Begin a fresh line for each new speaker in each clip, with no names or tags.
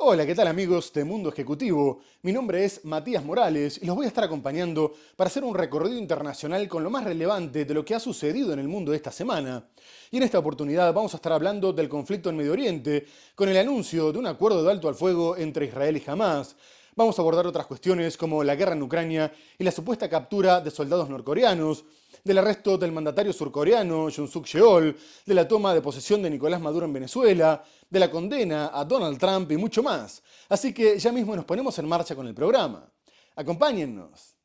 Hola, ¿qué tal amigos de Mundo Ejecutivo? Mi nombre es Matías Morales y los voy a estar acompañando para hacer un recorrido internacional con lo más relevante de lo que ha sucedido en el mundo esta semana. Y en esta oportunidad vamos a estar hablando del conflicto en Medio Oriente, con el anuncio de un acuerdo de alto al fuego entre Israel y Hamás. Vamos a abordar otras cuestiones como la guerra en Ucrania y la supuesta captura de soldados norcoreanos, del arresto del mandatario surcoreano Yoon Suk Yeol, de la toma de posesión de Nicolás Maduro en Venezuela, de la condena a Donald Trump y mucho más. Así que ya mismo nos ponemos en marcha con el programa. Acompáñennos.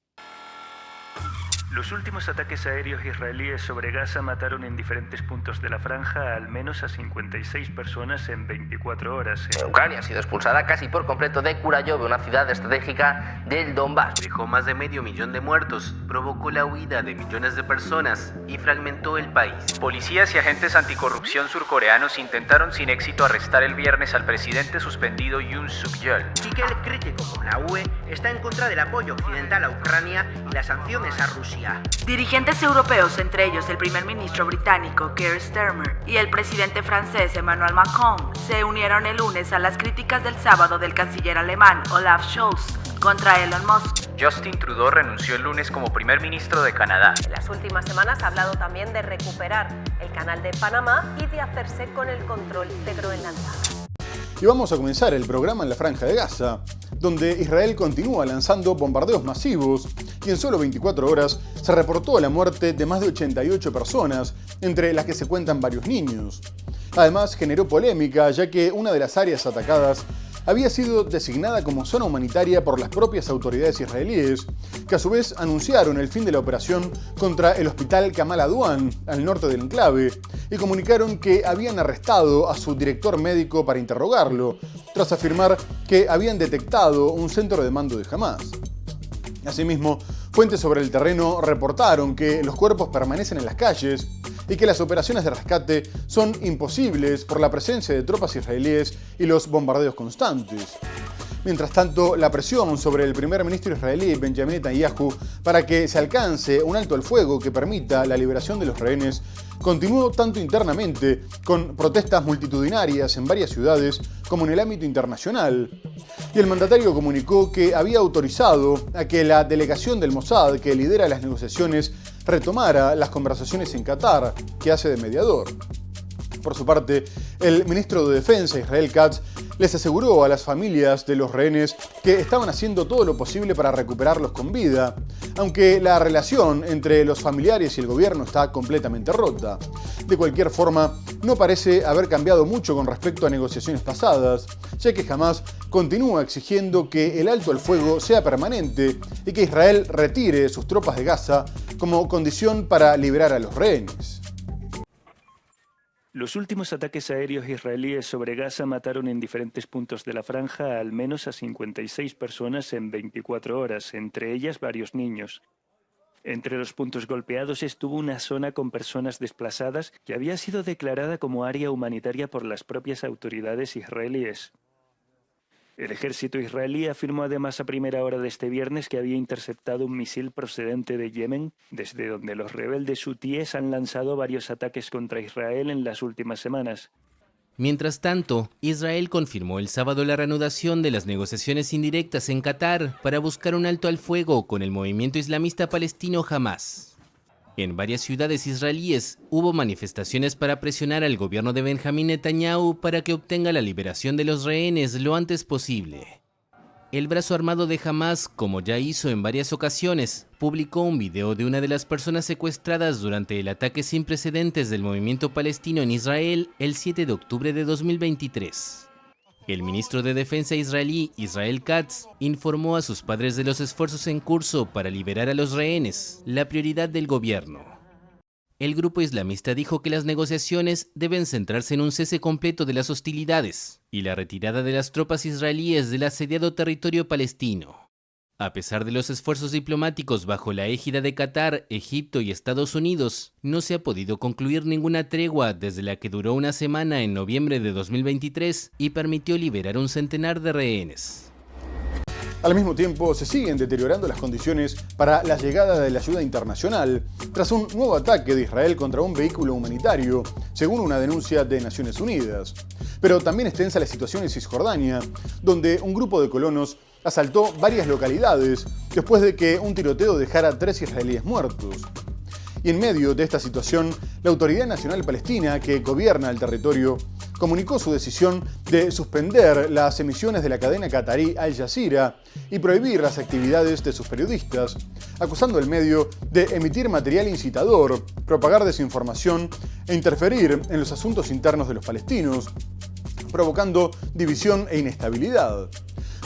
Los últimos ataques aéreos israelíes sobre Gaza mataron en diferentes puntos de la franja al menos a 56 personas en 24 horas.
Ucrania ha sido expulsada casi por completo de Kurayove, una ciudad estratégica del Donbass.
Dejó más de 500.000 de muertos, provocó la huida de millones de personas y fragmentó el país.
Policías y agentes anticorrupción surcoreanos intentaron sin éxito arrestar el viernes al presidente suspendido Yoon Suk Yeol.
Y que el crítico como la UE está en contra del apoyo occidental a Ucrania y las sanciones a Rusia.
Dirigentes europeos, entre ellos el primer ministro británico Keir Starmer y el presidente francés Emmanuel Macron, se unieron el lunes a las críticas del sábado del canciller alemán Olaf Scholz contra Elon Musk.
Justin Trudeau renunció el lunes como primer ministro de Canadá.
En las últimas semanas ha hablado también de recuperar el canal de Panamá y de hacerse con el control de Groenlandia.
Y vamos a comenzar el programa en la Franja de Gaza, donde Israel continúa lanzando bombardeos masivos y en solo 24 horas se reportó la muerte de más de 88 personas, entre las que se cuentan varios niños. Además, generó polémica ya que una de las áreas atacadas había sido designada como zona humanitaria por las propias autoridades israelíes, que a su vez anunciaron el fin de la operación contra el hospital Kamal Adwan, al norte del enclave, y comunicaron que habían arrestado a su director médico para interrogarlo, tras afirmar que habían detectado un centro de mando de Hamás. Asimismo, fuentes sobre el terreno reportaron que los cuerpos permanecen en las calles y que las operaciones de rescate son imposibles por la presencia de tropas israelíes y los bombardeos constantes. Mientras tanto, la presión sobre el primer ministro israelí Benjamin Netanyahu para que se alcance un alto al fuego que permita la liberación de los rehenes continuó tanto internamente, con protestas multitudinarias en varias ciudades, como en el ámbito internacional. Y el mandatario comunicó que había autorizado a que la delegación del Mossad, que lidera las negociaciones, retomara las conversaciones en Qatar, que hace de mediador. Por su parte, el ministro de Defensa, Israel Katz, les aseguró a las familias de los rehenes que estaban haciendo todo lo posible para recuperarlos con vida, aunque la relación entre los familiares y el gobierno está completamente rota. De cualquier forma, no parece haber cambiado mucho con respecto a negociaciones pasadas, ya que Hamás continúa exigiendo que el alto al fuego sea permanente y que Israel retire sus tropas de Gaza como condición para liberar a los rehenes.
Los últimos ataques aéreos israelíes sobre Gaza mataron en diferentes puntos de la franja al menos a 56 personas en 24 horas, entre ellas varios niños. Entre los puntos golpeados estuvo una zona con personas desplazadas que había sido declarada como área humanitaria por las propias autoridades israelíes. El ejército israelí afirmó además a primera hora de este viernes que había interceptado un misil procedente de Yemen, desde donde los rebeldes hutíes han lanzado varios ataques contra Israel en las últimas semanas.
Mientras tanto, Israel confirmó el sábado la reanudación de las negociaciones indirectas en Qatar para buscar un alto al fuego con el movimiento islamista palestino Hamás. En varias ciudades israelíes hubo manifestaciones para presionar al gobierno de Benjamin Netanyahu para que obtenga la liberación de los rehenes lo antes posible. El brazo armado de Hamás, como ya hizo en varias ocasiones, publicó un video de una de las personas secuestradas durante el ataque sin precedentes del movimiento palestino en Israel el 7 de octubre de 2023. El ministro de Defensa israelí, Israel Katz, informó a sus padres de los esfuerzos en curso para liberar a los rehenes, la prioridad del gobierno. El grupo islamista dijo que las negociaciones deben centrarse en un cese completo de las hostilidades y la retirada de las tropas israelíes del asediado territorio palestino. A pesar de los esfuerzos diplomáticos bajo la égida de Qatar, Egipto y Estados Unidos, no se ha podido concluir ninguna tregua desde la que duró una semana en noviembre de 2023 y permitió liberar un centenar de rehenes.
Al mismo tiempo, se siguen deteriorando las condiciones para la llegada de la ayuda internacional tras un nuevo ataque de Israel contra un vehículo humanitario, según una denuncia de Naciones Unidas. Pero también es tensa la situación en Cisjordania, donde un grupo de colonos asaltó varias localidades después de que un tiroteo dejara a 3 israelíes muertos. Y en medio de esta situación, la Autoridad Nacional Palestina, que gobierna el territorio, comunicó su decisión de suspender las emisiones de la cadena catarí Al Jazeera y prohibir las actividades de sus periodistas, acusando al medio de emitir material incitador, propagar desinformación e interferir en los asuntos internos de los palestinos, provocando división e inestabilidad.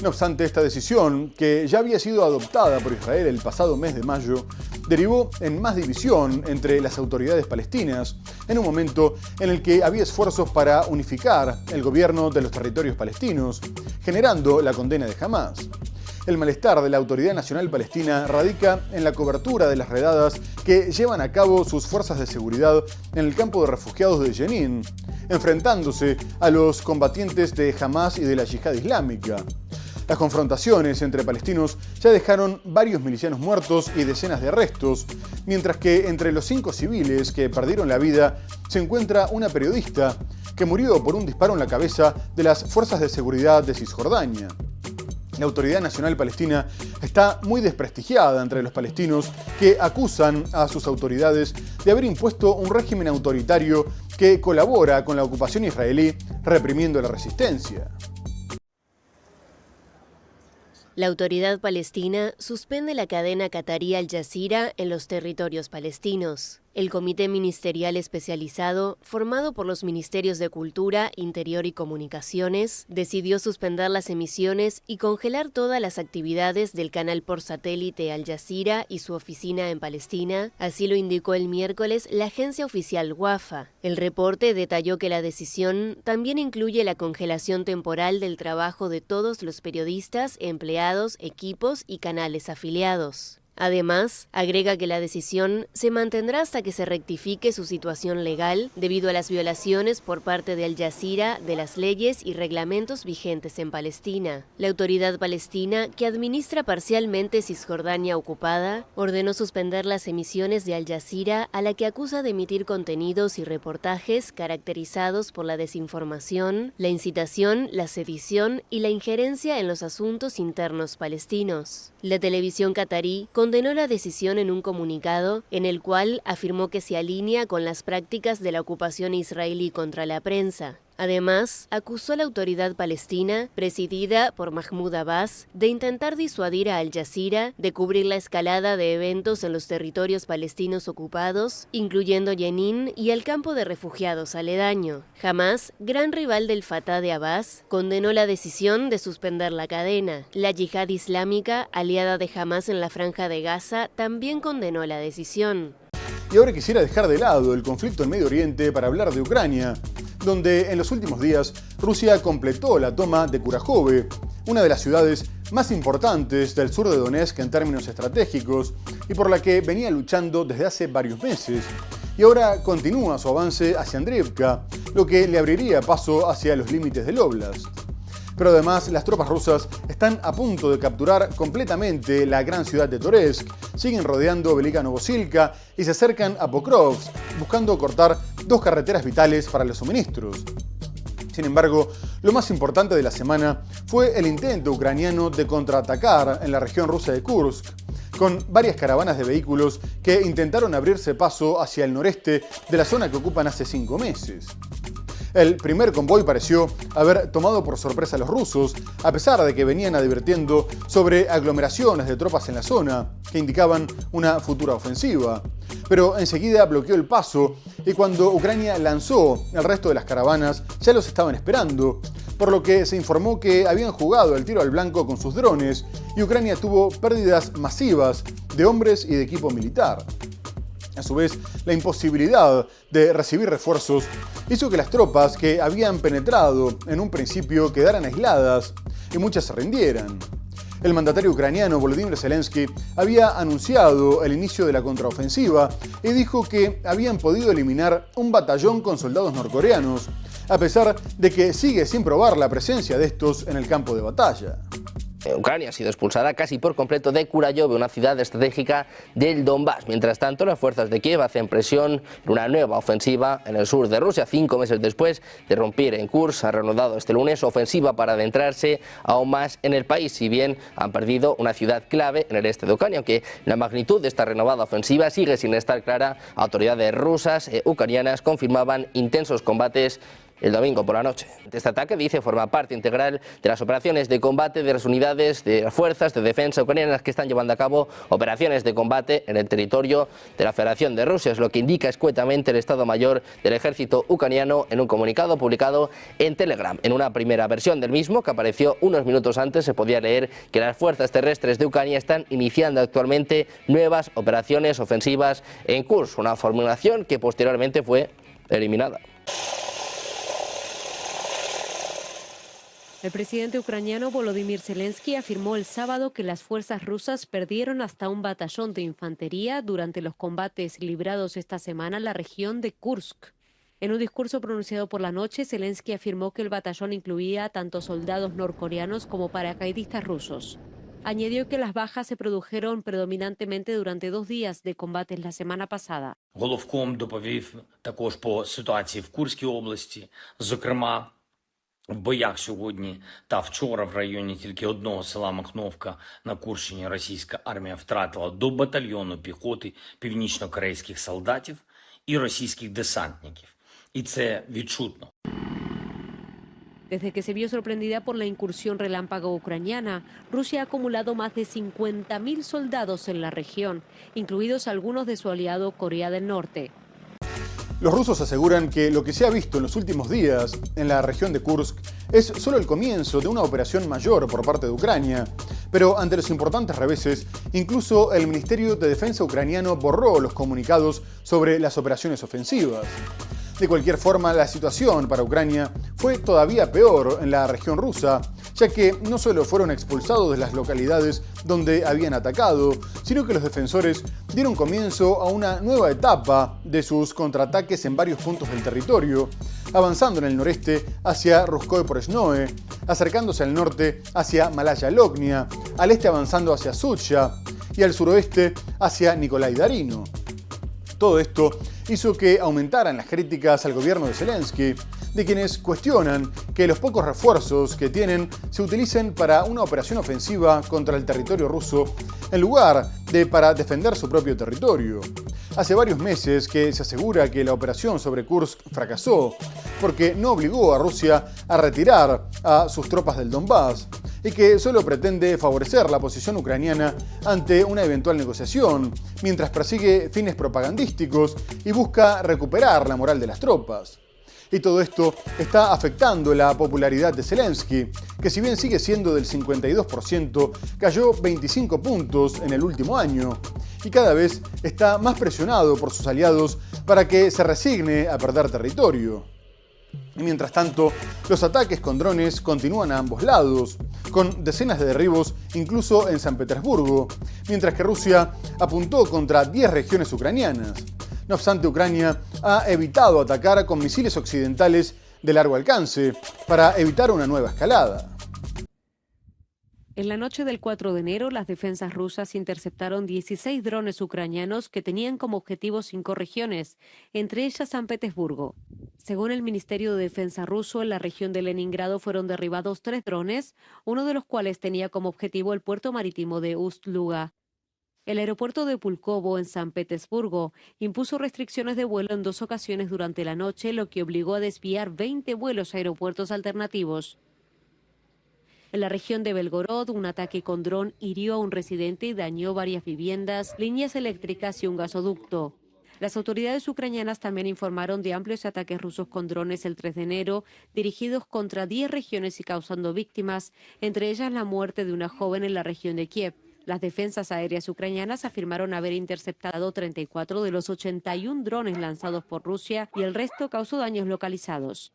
No obstante, esta decisión, que ya había sido adoptada por Israel el pasado mes de mayo, derivó en más división entre las autoridades palestinas, en un momento en el que había esfuerzos para unificar el gobierno de los territorios palestinos, generando la condena de Hamás. El malestar de la Autoridad Nacional Palestina radica en la cobertura de las redadas que llevan a cabo sus fuerzas de seguridad en el campo de refugiados de Jenin, enfrentándose a los combatientes de Hamás y de la Yihad Islámica. Las confrontaciones entre palestinos ya dejaron varios milicianos muertos y decenas de arrestos, mientras que entre los 5 civiles que perdieron la vida se encuentra una periodista que murió por un disparo en la cabeza de las fuerzas de seguridad de Cisjordania. La Autoridad Nacional Palestina está muy desprestigiada entre los palestinos, que acusan a sus autoridades de haber impuesto un régimen autoritario que colabora con la ocupación israelí, reprimiendo la resistencia.
La autoridad palestina suspende la cadena catarí Al Jazeera en los territorios palestinos. El Comité Ministerial Especializado, formado por los Ministerios de Cultura, Interior y Comunicaciones, decidió suspender las emisiones y congelar todas las actividades del canal por satélite Al Jazeera y su oficina en Palestina, así lo indicó el miércoles la agencia oficial Wafa. El reporte detalló que la decisión también incluye la congelación temporal del trabajo de todos los periodistas, empleados, equipos y canales afiliados. Además, agrega que la decisión se mantendrá hasta que se rectifique su situación legal debido a las violaciones por parte de Al Jazeera de las leyes y reglamentos vigentes en Palestina. La autoridad palestina, que administra parcialmente Cisjordania ocupada, ordenó suspender las emisiones de Al Jazeera, a la que acusa de emitir contenidos y reportajes caracterizados por la desinformación, la incitación, la sedición y la injerencia en los asuntos internos palestinos. La televisión catarí condenó la decisión en un comunicado en el cual afirmó que se alinea con las prácticas de la ocupación israelí contra la prensa. Además, acusó a la autoridad palestina, presidida por Mahmoud Abbas, de intentar disuadir a Al Jazeera de cubrir la escalada de eventos en los territorios palestinos ocupados, incluyendo Jenin y el campo de refugiados aledaño. Hamás, gran rival del Fatah de Abbas, condenó la decisión de suspender la cadena. La Yihad Islámica, aliada de Hamás en la Franja de Gaza, también condenó la decisión.
Y ahora quisiera dejar de lado el conflicto en Medio Oriente para hablar de Ucrania, donde en los últimos días Rusia completó la toma de Kurajove, una de las ciudades más importantes del sur de Donetsk en términos estratégicos y por la que venía luchando desde hace varios meses. Y ahora continúa su avance hacia Andriivka, lo que le abriría paso hacia los límites del Oblast. Pero además, las tropas rusas están a punto de capturar completamente la gran ciudad de Toretsk, siguen rodeando Velika Novosilka y se acercan a Pokrovsk, buscando cortar 2 carreteras vitales para los suministros. Sin embargo, lo más importante de la semana fue el intento ucraniano de contraatacar en la región rusa de Kursk, con varias caravanas de vehículos que intentaron abrirse paso hacia el noreste de la zona que ocupan hace 5 meses. El primer convoy pareció haber tomado por sorpresa a los rusos, a pesar de que venían advirtiendo sobre aglomeraciones de tropas en la zona, que indicaban una futura ofensiva. Pero enseguida bloqueó el paso y cuando Ucrania lanzó el resto de las caravanas, ya los estaban esperando, por lo que se informó que habían jugado el tiro al blanco con sus drones y Ucrania tuvo pérdidas masivas de hombres y de equipo militar. A su vez, la imposibilidad de recibir refuerzos hizo que las tropas que habían penetrado en un principio quedaran aisladas y muchas se rindieran. El mandatario ucraniano Volodymyr Zelensky había anunciado el inicio de la contraofensiva y dijo que habían podido eliminar un batallón con soldados norcoreanos, a pesar de que sigue sin probar la presencia de estos en el campo de batalla.
Ucrania ha sido expulsada casi por completo de Kurayove, una ciudad estratégica del Donbass. Mientras tanto, las fuerzas de Kiev hacen presión en una nueva ofensiva en el sur de Rusia. 5 meses después de romper en Kursk, ha reanudado este lunes su ofensiva para adentrarse aún más en el país, si bien han perdido una ciudad clave en el este de Ucrania, aunque la magnitud de esta renovada ofensiva sigue sin estar clara. Autoridades rusas e ucranianas confirmaban intensos combates el domingo por la noche. Este ataque, dice, forma parte integral de las operaciones de combate de las unidades de las fuerzas de defensa ucranianas que están llevando a cabo operaciones de combate en el territorio de la Federación de Rusia, es lo que indica escuetamente el Estado Mayor del Ejército ucraniano en un comunicado publicado en Telegram. En una primera versión del mismo, que apareció unos minutos antes, se podía leer que las fuerzas terrestres de Ucrania están iniciando actualmente nuevas operaciones ofensivas en Kursk, una formulación que posteriormente fue eliminada.
El presidente ucraniano Volodymyr Zelensky afirmó el sábado que las fuerzas rusas perdieron hasta un batallón de infantería durante los combates librados esta semana en la región de Kursk. En un discurso pronunciado por la noche, Zelensky afirmó que el batallón incluía tanto soldados norcoreanos como paracaidistas rusos. Añadió que las bajas se produjeron predominantemente durante 2 días de combates la semana pasada.
Головком доповів також по ситуації в Курській області, зокрема, в боях сьогодні та вчора в районі тільки одного села Махновка на Курщині російська армія втратила до батальйону піхоти північно-корейських солдатів і російських десантників. І це відчутно.
Desde que se vio sorprendida por la incursión relámpago ucraniana, Rusia ha acumulado más de 50.000 soldados en la región, incluidos algunos de su aliado Corea del Norte.
Los rusos aseguran que lo que se ha visto en los últimos días en la región de Kursk es solo el comienzo de una operación mayor por parte de Ucrania. Pero ante los importantes reveses, incluso el Ministerio de Defensa ucraniano borró los comunicados sobre las operaciones ofensivas. De cualquier forma, la situación para Ucrania fue todavía peor en la región rusa, ya que no solo fueron expulsados de las localidades donde habían atacado, sino que los defensores dieron comienzo a una nueva etapa de sus contraataques en varios puntos del territorio, avanzando en el noreste hacia Ruskoe-Porezhnoe, acercándose al norte hacia Malaya Lognia, al este avanzando hacia Sucha y al suroeste hacia Nikolai Darino. Todo esto hizo que aumentaran las críticas al gobierno de Zelensky, de quienes cuestionan que los pocos refuerzos que tienen se utilicen para una operación ofensiva contra el territorio ruso en lugar de para defender su propio territorio. Hace varios meses que se asegura que la operación sobre Kursk fracasó porque no obligó a Rusia a retirar a sus tropas del Donbass y que solo pretende favorecer la posición ucraniana ante una eventual negociación, mientras persigue fines propagandísticos y busca recuperar la moral de las tropas. Y todo esto está afectando la popularidad de Zelensky, que si bien sigue siendo del 52%, cayó 25 puntos en el último año y cada vez está más presionado por sus aliados para que se resigne a perder territorio. Y mientras tanto, los ataques con drones continúan a ambos lados, con decenas de derribos incluso en San Petersburgo, mientras que Rusia apuntó contra 10 regiones ucranianas. No obstante, Ucrania ha evitado atacar con misiles occidentales de largo alcance para evitar una nueva escalada.
En la noche del 4 de enero, las defensas rusas interceptaron 16 drones ucranianos que tenían como objetivo 5 regiones, entre ellas San Petersburgo. Según el Ministerio de Defensa ruso, en la región de Leningrado fueron derribados 3 drones, uno de los cuales tenía como objetivo el puerto marítimo de Ust-Luga. El aeropuerto de Pulkovo, en San Petersburgo, impuso restricciones de vuelo en 2 ocasiones durante la noche, lo que obligó a desviar 20 vuelos a aeropuertos alternativos. En la región de Belgorod, un ataque con dron hirió a un residente y dañó varias viviendas, líneas eléctricas y un gasoducto. Las autoridades ucranianas también informaron de amplios ataques rusos con drones el 3 de enero, dirigidos contra 10 regiones y causando víctimas, entre ellas la muerte de una joven en la región de Kiev. Las defensas aéreas ucranianas afirmaron haber interceptado 34 de los 81 drones lanzados por Rusia y el resto causó daños localizados.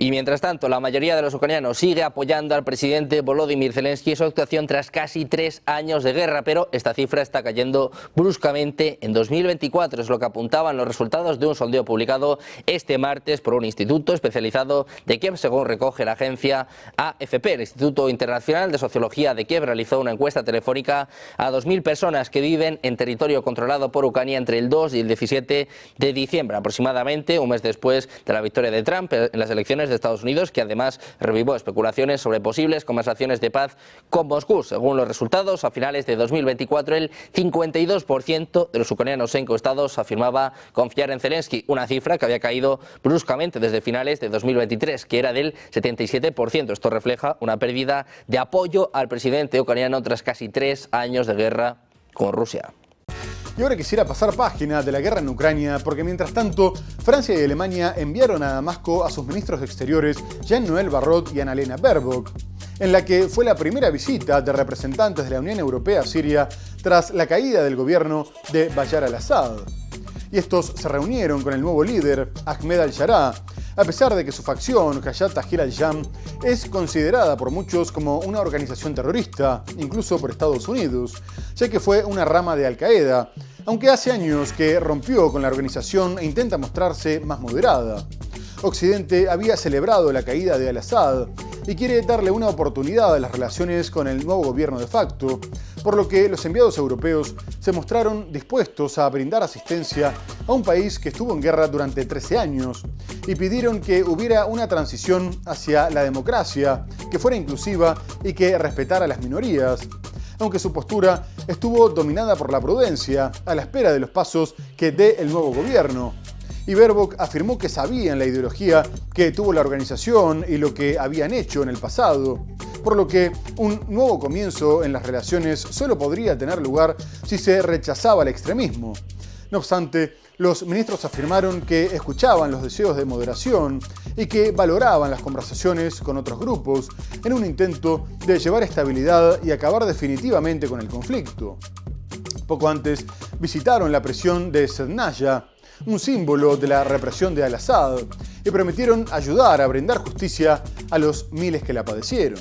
Y mientras tanto, la mayoría de los ucranianos sigue apoyando al presidente Volodymyr Zelensky en su actuación tras casi 3 años de guerra, pero esta cifra está cayendo bruscamente en 2024, es lo que apuntaban los resultados de un sondeo publicado este martes por un instituto especializado de Kiev, según recoge la agencia AFP. El Instituto Internacional de Sociología de Kiev realizó una encuesta telefónica a 2.000 personas que viven en territorio controlado por Ucrania entre el 2 y el 17 de diciembre, aproximadamente un mes después de la victoria de Trump en las elecciones de Estados Unidos, que además revivó especulaciones sobre posibles conversaciones de paz con Moscú. Según los resultados, a finales de 2024 el 52% de los ucranianos encuestados afirmaba confiar en Zelensky, una cifra que había caído bruscamente desde finales de 2023, que era del 77%. Esto refleja una pérdida de apoyo al presidente ucraniano tras casi 3 años de guerra con Rusia.
Y ahora quisiera pasar página de la guerra en Ucrania, porque mientras tanto, Francia y Alemania enviaron a Damasco a sus ministros exteriores Jean-Noël Barrot y Annalena Baerbock, en la que fue la primera visita de representantes de la Unión Europea a Siria tras la caída del gobierno de Bashar al-Assad. Y estos se reunieron con el nuevo líder, Ahmed al-Sharaa, a pesar de que su facción, Hayat Tahrir al-Sham, es considerada por muchos como una organización terrorista, incluso por Estados Unidos, ya que fue una rama de Al-Qaeda, aunque hace años que rompió con la organización e intenta mostrarse más moderada. Occidente había celebrado la caída de al-Assad y quiere darle una oportunidad a las relaciones con el nuevo gobierno de facto, por lo que los enviados europeos se mostraron dispuestos a brindar asistencia a un país que estuvo en guerra durante 13 años y pidieron que hubiera una transición hacia la democracia, que fuera inclusiva y que respetara a las minorías, aunque su postura estuvo dominada por la prudencia, a la espera de los pasos que dé el nuevo gobierno. Y Baerbock afirmó que sabían la ideología que tuvo la organización y lo que habían hecho en el pasado, por lo que un nuevo comienzo en las relaciones solo podría tener lugar si se rechazaba el extremismo. No obstante, los ministros afirmaron que escuchaban los deseos de moderación y que valoraban las conversaciones con otros grupos en un intento de llevar estabilidad y acabar definitivamente con el conflicto. Poco antes visitaron la prisión de Sednaya, un símbolo de la represión de al-Assad, y prometieron ayudar a brindar justicia a los miles que la padecieron.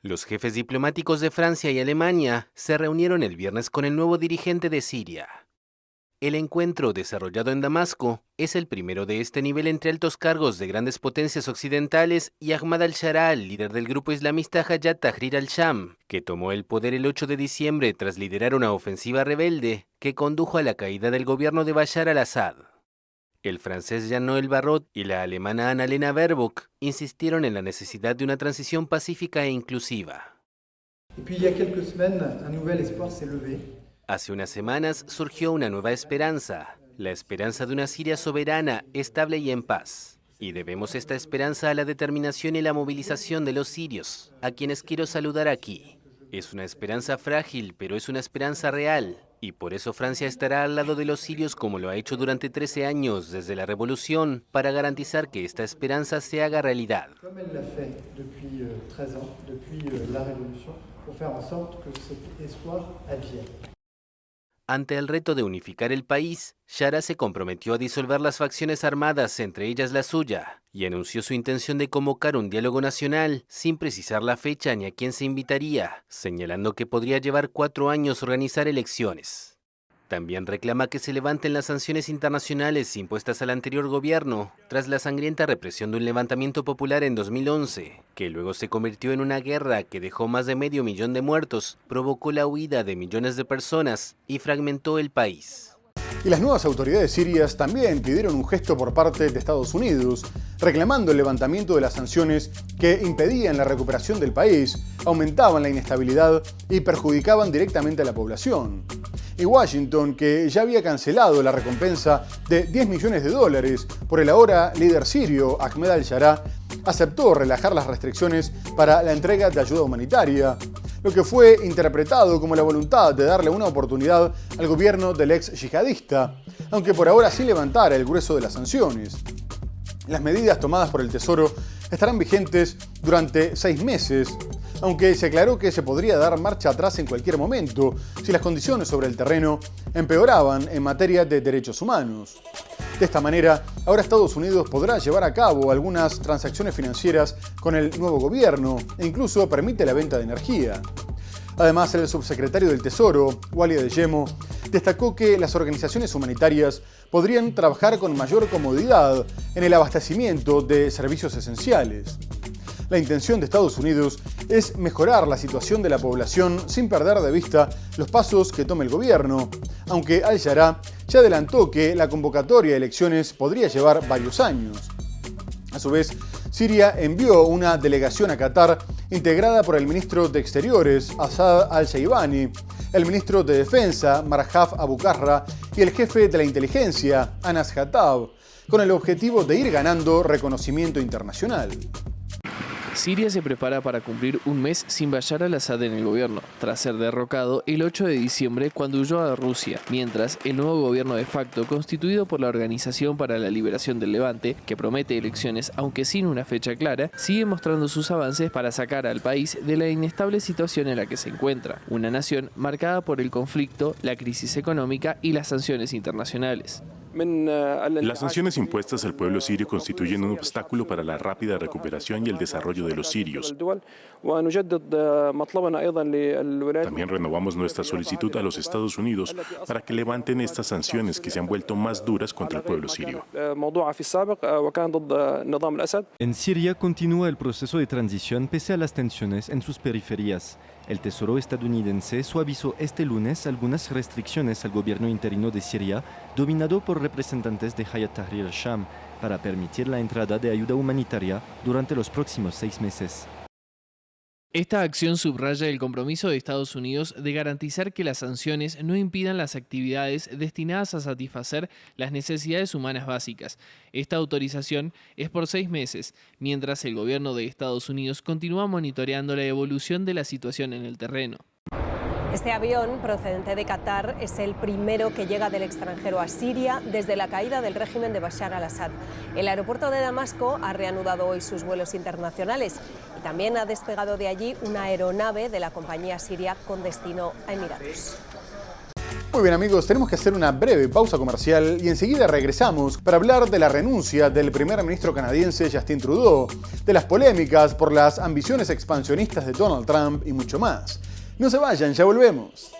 Los jefes diplomáticos de Francia y Alemania se reunieron el viernes con el nuevo dirigente de Siria. El encuentro, desarrollado en Damasco, es el primero de este nivel entre altos cargos de grandes potencias occidentales y Ahmad al-Sharaa, líder del grupo islamista Hayat Tahrir al-Sham, que tomó el poder el 8 de diciembre tras liderar una ofensiva rebelde que condujo a la caída del gobierno de Bashar al-Assad. El francés Jean-Noël Barrot y la alemana Annalena Baerbock insistieron en la necesidad de una transición pacífica e inclusiva. Hace unas semanas surgió una nueva esperanza, la esperanza de una Siria soberana, estable y en paz. Y debemos esta esperanza a la determinación y la movilización de los sirios, a quienes quiero saludar aquí. Es una esperanza frágil, pero es una esperanza real. Y por eso Francia estará al lado de los sirios como lo ha hecho durante 13 años desde la revolución para garantizar que esta esperanza se haga realidad. Ante el reto de unificar el país, Sharaa se comprometió a disolver las facciones armadas, entre ellas la suya, y anunció su intención de convocar un diálogo nacional, sin precisar la fecha ni a quién se invitaría, señalando que podría llevar 4 años organizar elecciones. También reclama que se levanten las sanciones internacionales impuestas al anterior gobierno, tras la sangrienta represión de un levantamiento popular en 2011, que luego se convirtió en una guerra que dejó más de 500.000 de muertos, provocó la huida de millones de personas y fragmentó el país.
Y las nuevas autoridades sirias también pidieron un gesto por parte de Estados Unidos, reclamando el levantamiento de las sanciones que impedían la recuperación del país, aumentaban la inestabilidad y perjudicaban directamente a la población. Y Washington, que ya había cancelado la recompensa de $10 millones por el ahora líder sirio Ahmed al-Sharaa, aceptó relajar las restricciones para la entrega de ayuda humanitaria, lo que fue interpretado como la voluntad de darle una oportunidad al gobierno del ex yihadista, aunque por ahora sí levantara el grueso de las sanciones. Las medidas tomadas por el Tesoro estarán vigentes durante 6 meses, aunque se aclaró que se podría dar marcha atrás en cualquier momento si las condiciones sobre el terreno empeoraban en materia de derechos humanos. De esta manera, ahora Estados Unidos podrá llevar a cabo algunas transacciones financieras con el nuevo gobierno e incluso permite la venta de energía. Además, el subsecretario del Tesoro, Wally Adeyemo, destacó que las organizaciones humanitarias podrían trabajar con mayor comodidad en el abastecimiento de servicios esenciales. La intención de Estados Unidos es mejorar la situación de la población sin perder de vista los pasos que tome el gobierno, aunque Al-Jarrah ya adelantó que la convocatoria de elecciones podría llevar varios años. A su vez, Siria envió una delegación a Qatar integrada por el ministro de Exteriores, Asad al-Shaibani, el ministro de Defensa, Marhaf Abu Qarra, y el jefe de la inteligencia, Anas Hattab, con el objetivo de ir ganando reconocimiento internacional.
Siria se prepara para cumplir un mes sin Bashar al-Assad en el gobierno, tras ser derrocado el 8 de diciembre cuando huyó a Rusia, mientras el nuevo gobierno de facto, constituido por la Organización para la Liberación del Levante, que promete elecciones aunque sin una fecha clara, sigue mostrando sus avances para sacar al país de la inestable situación en la que se encuentra, una nación marcada por el conflicto, la crisis económica y las sanciones internacionales.
Las sanciones impuestas al pueblo sirio constituyen un obstáculo para la rápida recuperación y el desarrollo de los sirios. También renovamos nuestra solicitud a los Estados Unidos para que levanten estas sanciones que se han vuelto más duras contra el pueblo sirio.
En Siria continúa el proceso de transición pese a las tensiones en sus periferias. El Tesoro estadounidense suavizó este lunes algunas restricciones al gobierno interino de Siria, dominado por representantes de Hayat Tahrir al-Sham, para permitir la entrada de ayuda humanitaria durante los próximos 6 meses.
Esta acción subraya el compromiso de Estados Unidos de garantizar que las sanciones no impidan las actividades destinadas a satisfacer las necesidades humanas básicas. Esta autorización es por 6 meses, mientras el gobierno de Estados Unidos continúa monitoreando la evolución de la situación en el terreno.
Este avión, procedente de Qatar, es el primero que llega del extranjero a Siria desde la caída del régimen de Bashar al-Assad. El aeropuerto de Damasco ha reanudado hoy sus vuelos internacionales y también ha despegado de allí una aeronave de la compañía siria con destino a Emiratos.
Muy bien amigos, tenemos que hacer una breve pausa comercial y enseguida regresamos para hablar de la renuncia del primer ministro canadiense Justin Trudeau, de las polémicas por las ambiciones expansionistas de Donald Trump y mucho más. No se vayan, ya volvemos.